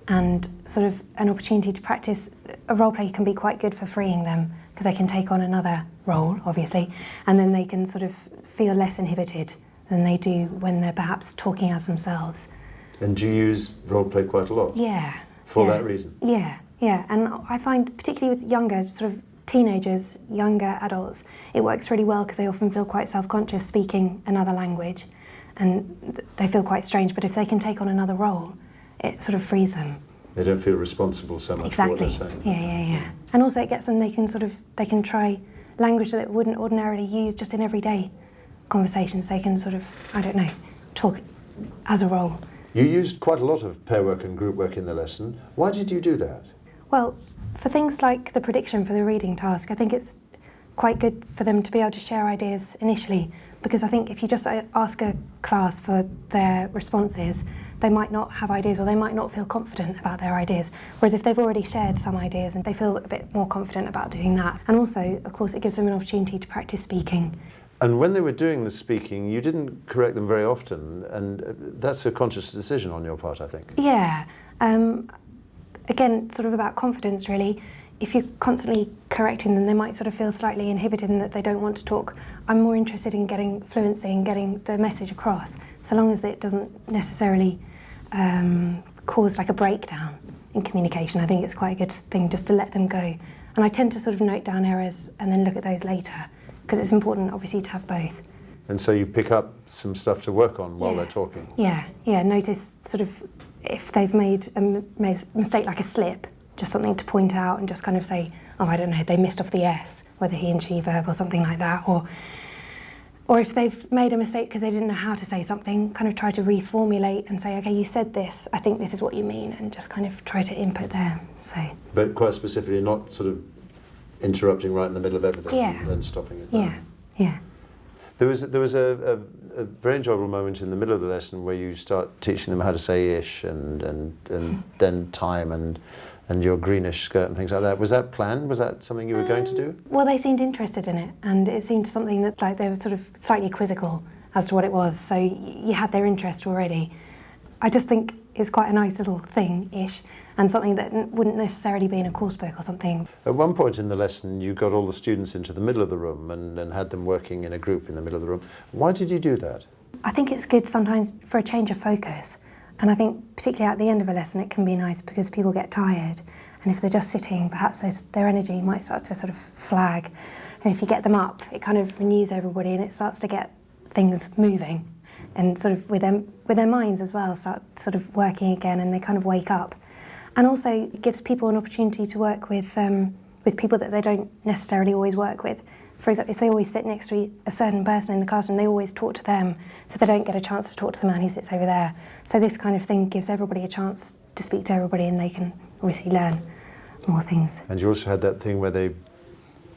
and sort of an opportunity to practice. A role play can be quite good for freeing them because they can take on another role, obviously, and then they can sort of feel less inhibited than they do when they're perhaps talking as themselves. And do you use role play quite a lot? Yeah. For that reason? Yeah, yeah. And I find, particularly with younger, sort of teenagers, younger adults, it works really well because they often feel quite self-conscious speaking another language and they feel quite strange, but if they can take on another role, it sort of frees them. They don't feel responsible so much for what they're saying. Yeah. And also it gets them, they can try language that they wouldn't ordinarily use just in everyday conversations. They can sort of, I don't know, talk as a role. You used quite a lot of pair work and group work in the lesson. Why did you do that? Well, for things like the prediction for the reading task, I think it's quite good for them to be able to share ideas initially, because I think if you just ask a class for their responses, they might not have ideas or they might not feel confident about their ideas. Whereas if they've already shared some ideas and they feel a bit more confident about doing that. And also, of course, it gives them an opportunity to practice speaking. And when they were doing the speaking, you didn't correct them very often, and that's a conscious decision on your part, I think. Yeah. Again, sort of about confidence, really. If you're constantly correcting them, they might sort of feel slightly inhibited in that they don't want to talk. I'm more interested in getting fluency and getting the message across, so long as it doesn't necessarily cause like a breakdown in communication. I think it's quite a good thing just to let them go. And I tend to sort of note down errors and then look at those later, because it's important, obviously, to have both. And so you pick up some stuff to work on while they're talking? Yeah. Notice sort of if they've made a mistake like a slip, just something to point out and just kind of say, oh, I don't know, they missed off the S, whether he and she verb or something like that. Or if they've made a mistake because they didn't know how to say something, kind of try to reformulate and say, okay, you said this, I think this is what you mean, and just kind of try to input there. So. But quite specifically, not sort of interrupting right in the middle of everything and then stopping it. Yeah. There was a very enjoyable moment in the middle of the lesson where you start teaching them how to say ish and then time and your greenish skirt and things like that. Was that planned? Was that something you were going to do? Well, they seemed interested in it, and it seemed something that like they were sort of slightly quizzical as to what it was, so you had their interest already. I just think it's quite a nice little thing-ish, and something that wouldn't necessarily be in a course book or something. At one point in the lesson, you got all the students into the middle of the room and had them working in a group in the middle of the room. Why did you do that? I think it's good sometimes for a change of focus. And I think particularly at the end of a lesson, it can be nice because people get tired. And if they're just sitting, perhaps their energy might start to sort of flag. And if you get them up, it kind of renews everybody and it starts to get things moving. And sort of with their minds as well, start sort of working again, and they kind of wake up. And also it gives people an opportunity to work with people that they don't necessarily always work with. For example, if they always sit next to a certain person in the classroom, they always talk to them, so they don't get a chance to talk to the man who sits over there. So this kind of thing gives everybody a chance to speak to everybody, and they can obviously learn more things. And you also had that thing where they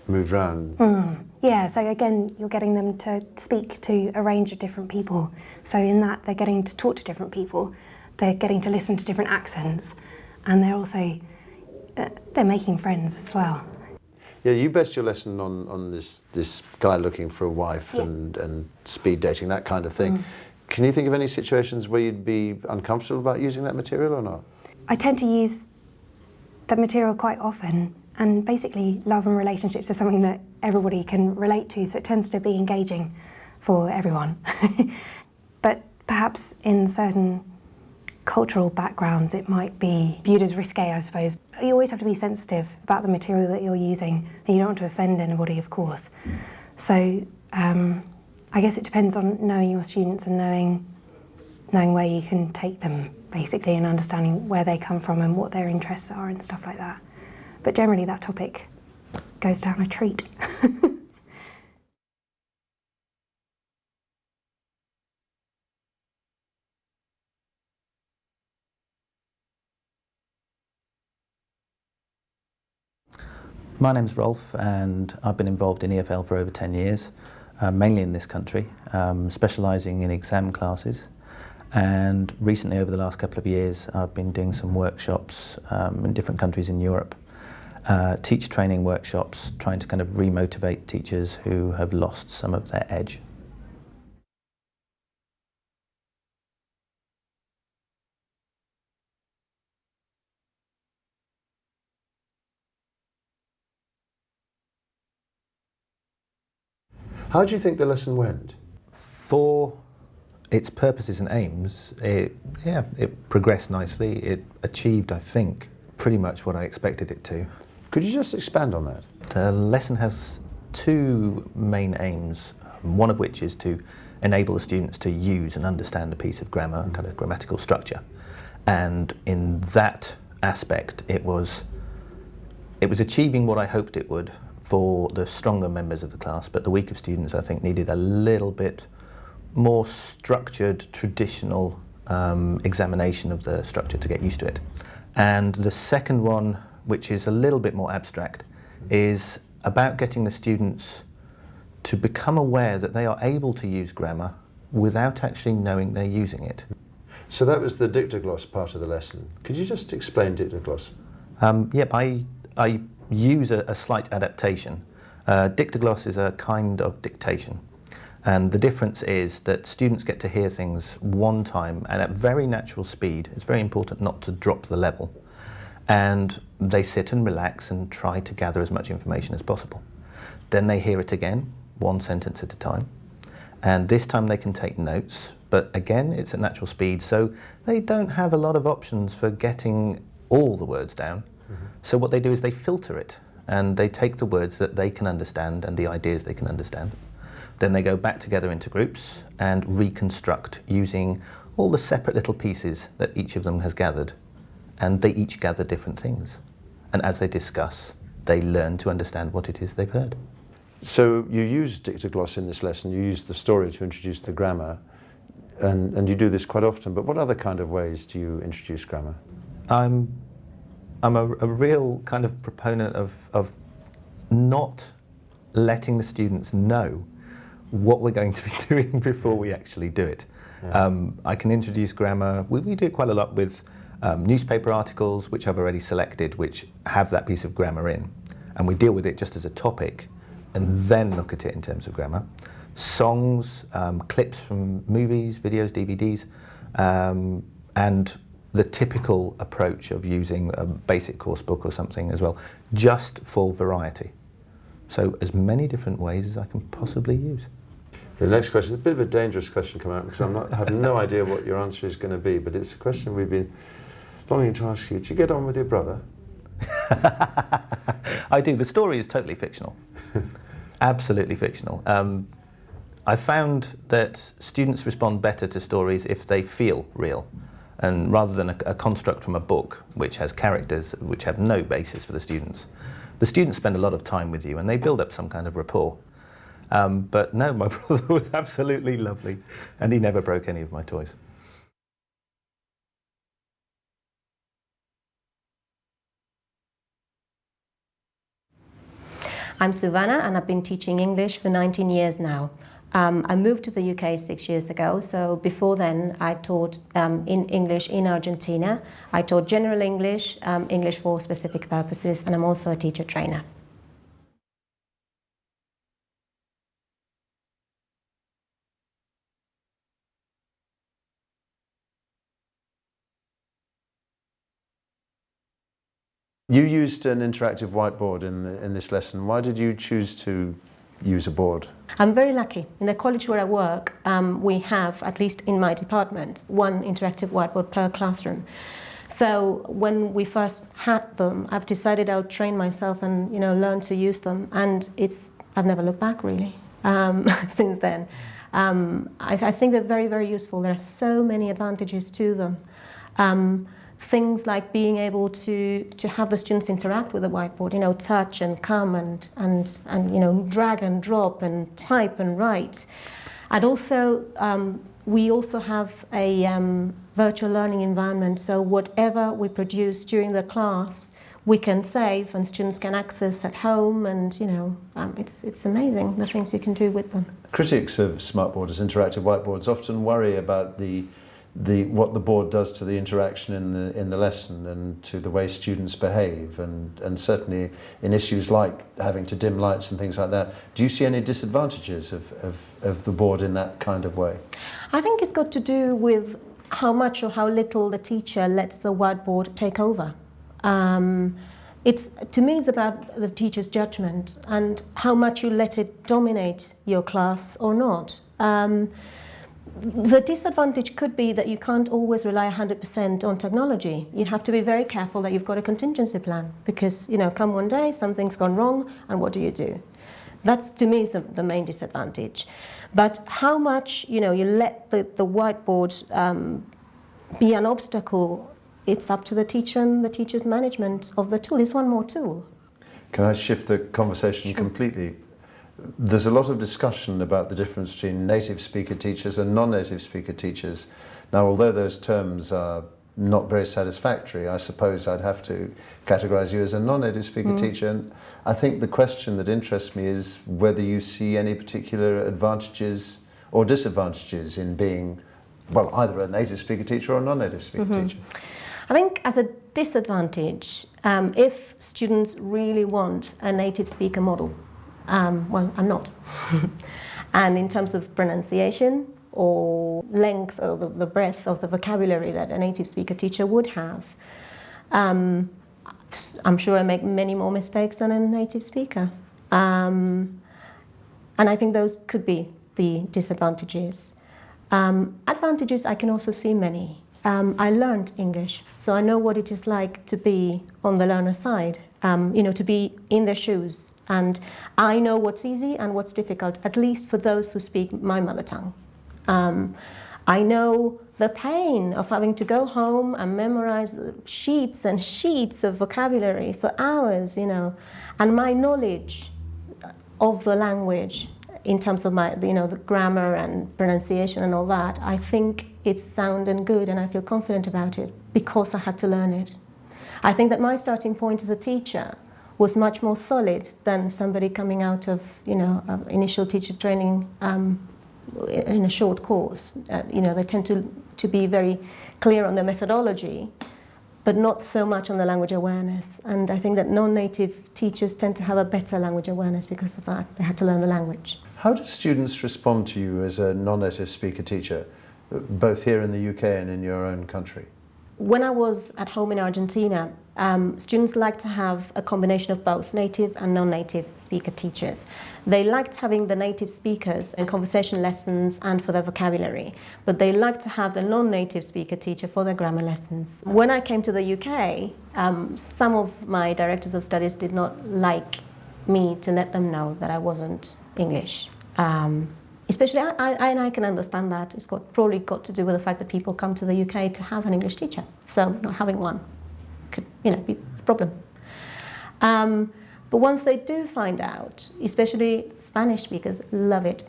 moved around. Yeah, so again, you're getting them to speak to a range of different people. So in that, they're getting to talk to different people, they're getting to listen to different accents, and they're also, they're making friends as well. Yeah, you based your lesson on this guy looking for a wife and speed dating, that kind of thing. Can you think of any situations where you'd be uncomfortable about using that material or not? I tend to use that material quite often, and basically love and relationships are something that everybody can relate to, so it tends to be engaging for everyone. But perhaps in certain cultural backgrounds it might be viewed as risque, I suppose. You always have to be sensitive about the material that you're using, and you don't want to offend anybody, of course. So I guess it depends on knowing your students and knowing where you can take them, basically, and understanding where they come from and what their interests are and stuff like that. But generally that topic goes down a treat. My name's Rolf, and I've been involved in EFL for over 10 years, mainly in this country, specialising in exam classes. And recently, over the last couple of years, I've been doing some workshops in different countries in Europe, teacher training workshops, trying to kind of remotivate teachers who have lost some of their edge. How do you think the lesson went? For its purposes and aims, it progressed nicely. It achieved, I think, pretty much what I expected it to. Could you just expand on that? The lesson has two main aims, one of which is to enable the students to use and understand a piece of grammar, kind of grammatical structure. And in that aspect, it was achieving what I hoped it would for the stronger members of the class, but the weaker students, I think, needed a little bit more structured, traditional examination of the structure to get used to it. And the second one, which is a little bit more abstract, is about getting the students to become aware that they are able to use grammar without actually knowing they're using it. So that was the dictogloss part of the lesson. Could you just explain dictogloss? Yep, I use a slight adaptation. Dictogloss is a kind of dictation. And the difference is that students get to hear things one time and at very natural speed. It's very important not to drop the level. And they sit and relax and try to gather as much information as possible. Then they hear it again, one sentence at a time. And this time they can take notes, but again, it's at natural speed, so they don't have a lot of options for getting all the words down. So what they do is they filter it, and they take the words that they can understand and the ideas they can understand. Then they go back together into groups and reconstruct using all the separate little pieces that each of them has gathered. And they each gather different things. And as they discuss, they learn to understand what it is they've heard. So you use dictogloss in this lesson, you use the story to introduce the grammar, and you do this quite often, but what other kind of ways do you introduce grammar? I'm a real kind of proponent of not letting the students know what we're going to be doing before we actually do it. Yeah. I can introduce grammar, we do it quite a lot with newspaper articles, which I've already selected, which have that piece of grammar in. And we deal with it just as a topic, and then look at it in terms of grammar. Songs, clips from movies, videos, DVDs, and the typical approach of using a basic course book or something as well, just for variety. So as many different ways as I can possibly use. The next question is a bit of a dangerous question coming out because I have no idea what your answer is going to be, but it's a question we've been longing to ask you. Do you get on with your brother? I do. The story is totally fictional. Absolutely fictional. I found that students respond better to stories if they feel real, and rather than a construct from a book which has characters which have no basis for the students. The students spend a lot of time with you and they build up some kind of rapport. But no, my brother was absolutely lovely and he never broke any of my toys. I'm Silvana and I've been teaching English for 19 years now. I moved to the UK 6 years ago, so before then I taught in English in Argentina. I taught general English, English for specific purposes, and I'm also a teacher trainer. You used an interactive whiteboard in this lesson. Why did you choose to use a board? I'm very lucky. In the college where I work, we have, at least in my department, one interactive whiteboard per classroom. So when we first had them, I've decided I'll train myself and learn to use them, and I've never looked back really since then. I think they're very, very useful. There are so many advantages to them. Things like being able to have the students interact with the whiteboard, touch and come and drag and drop and type and write. And also, we also have a virtual learning environment, so whatever we produce during the class, we can save and students can access at home, and it's amazing the things you can do with them. Critics of smartboard as interactive whiteboards often worry about what the board does to the interaction in the lesson and to the way students behave, and certainly in issues like having to dim lights and things like that. Do you see any disadvantages of the board in that kind of way? I think it's got to do with how much or how little the teacher lets the whiteboard take over. to me, it's about the teacher's judgment and how much you let it dominate your class or not. The disadvantage could be that you can't always rely 100% on technology. You have to be very careful that you've got a contingency plan, because, you know, come one day, something's gone wrong, and what do? That's, to me, is the main disadvantage. But how much, you know, you let the whiteboard be an obstacle, it's up to the teacher and the teacher's management of the tool. It's one more tool. Can I shift the conversation completely? There's a lot of discussion about the difference between native speaker teachers and non-native speaker teachers. Now, although those terms are not very satisfactory, I suppose I'd have to categorise you as a non-native speaker teacher. And I think the question that interests me is whether you see any particular advantages or disadvantages in being, well, either a native speaker teacher or a non-native speaker teacher. I think as a disadvantage, if students really want a native speaker model, well, I'm not. And in terms of pronunciation or length or the breadth of the vocabulary that a native speaker teacher would have, I'm sure I make many more mistakes than a native speaker. And I think those could be the disadvantages. Advantages, I can also see many. I learned English, so I know what it is like to be on the learner side, you know, to be in their shoes. And I know what's easy and what's difficult, at least for those who speak my mother tongue. I know the pain of having to go home and memorize sheets and sheets of vocabulary for hours, you know, and my knowledge of the language in terms of my, you know, the grammar and pronunciation and all that, I think it's sound and good, and I feel confident about it because I had to learn it. I think that my starting point as a teacher was much more solid than somebody coming out of, you know, initial teacher training in a short course. You know, they tend to be very clear on the methodology, but not so much on the language awareness. And I think that non-native teachers tend to have a better language awareness because of that. They had to learn the language. How do students respond to you as a non-native speaker teacher, both here in the UK and in your own country? When I was at home in Argentina, students liked to have a combination of both native and non-native speaker teachers. They liked having the native speakers in conversation lessons and for their vocabulary, but they liked to have the non-native speaker teacher for their grammar lessons. When I came to the UK, some of my directors of studies did not like me to let them know that I wasn't English. Especially, I can understand that. It's probably got to do with the fact that people come to the UK to have an English teacher. So not having one could, you know, be a problem. But once they do find out, especially Spanish speakers love it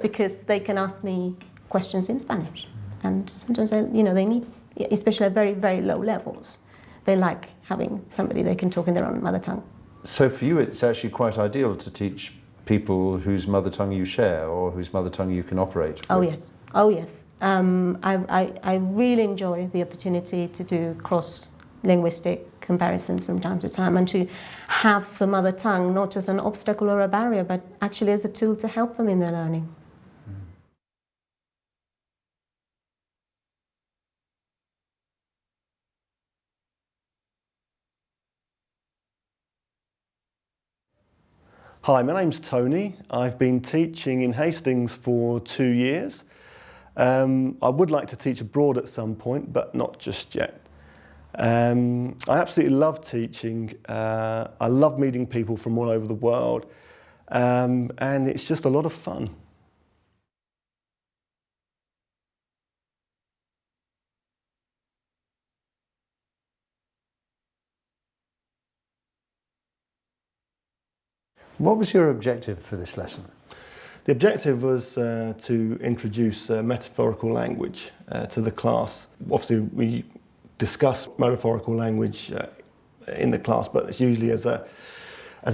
because they can ask me questions in Spanish. And sometimes, they need, especially at very, very low levels, they like having somebody they can talk in their own mother tongue. So for you, it's actually quite ideal to teach people whose mother tongue you share or whose mother tongue you can operate with. Oh yes. I really enjoy the opportunity to do cross-linguistic comparisons from time to time and to have the mother tongue not just an obstacle or a barrier, but actually as a tool to help them in their learning. Hi, my name's Tony. I've been teaching in Hastings for 2 years. I would like to teach abroad at some point, but not just yet. I absolutely love teaching. I love meeting people from all over the world, and it's just a lot of fun. What was your objective for this lesson? The objective was to introduce metaphorical language to the class. Obviously, we discuss metaphorical language in the class, but it's usually as a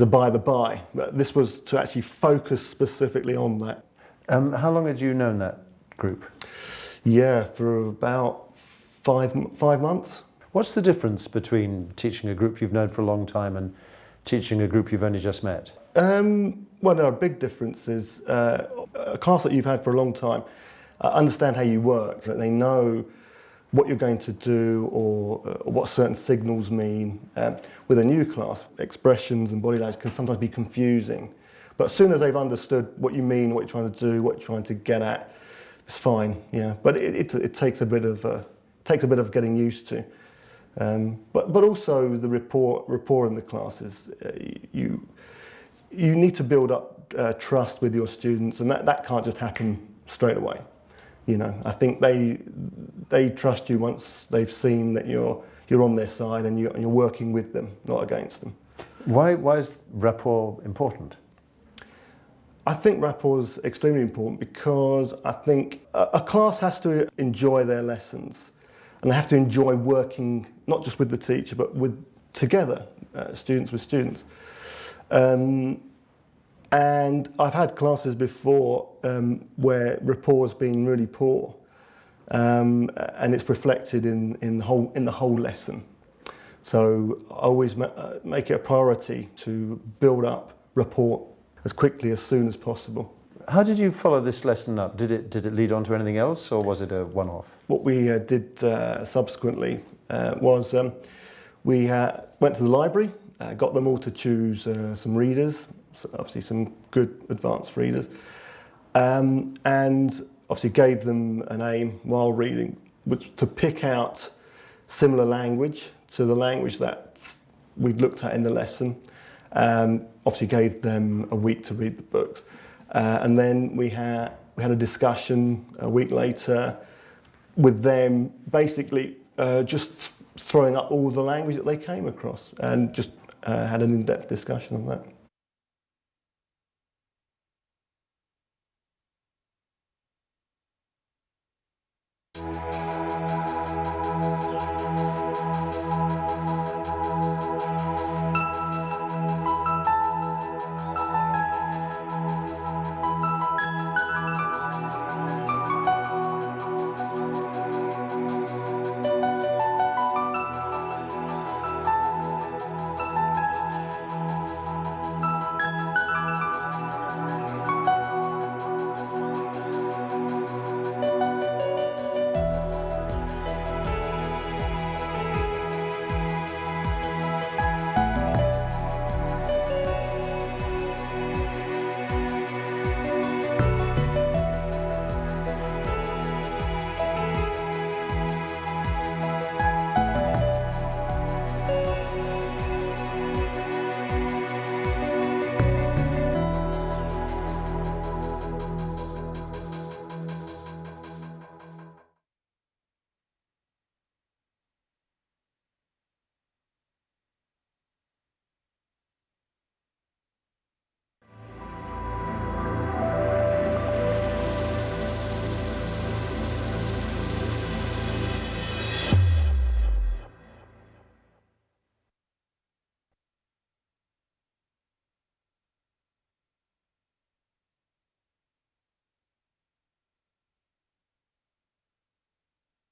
by the by. But this was to actually focus specifically on that. How long had you known that group? Yeah, for about five months. What's the difference between teaching a group you've known for a long time and teaching a group you've only just met? Well, there are big differences. A class that you've had for a long time understand how you work. They know what you're going to do or what certain signals mean. With a new class, expressions and body language can sometimes be confusing. But as soon as they've understood what you mean, what you're trying to do, what you're trying to get at, it's fine. Yeah, but it takes a bit of getting used to. But also the rapport in the classes. You need to build up trust with your students, and that can't just happen straight away. You know, I think they trust you once they've seen that you're on their side and you're working with them, not against them. Why is rapport important? I think rapport is extremely important because I think a class has to enjoy their lessons, and they have to enjoy working not just with the teacher but together, students with students. And I've had classes before where rapport has been really poor, and it's reflected in the whole lesson. So I always make it a priority to build up rapport as quickly as soon as possible. How did you follow this lesson up? Did it lead on to anything else, or was it a one-off? What we did subsequently was we went to the library, got them all to choose some readers, obviously some good advanced readers, and obviously gave them an aim while reading, which to pick out similar language to the language that we'd looked at in the lesson. Obviously gave them a week to read the books, and then we had a discussion a week later with them, basically just throwing up all the language that they came across, and just had an in-depth discussion on that.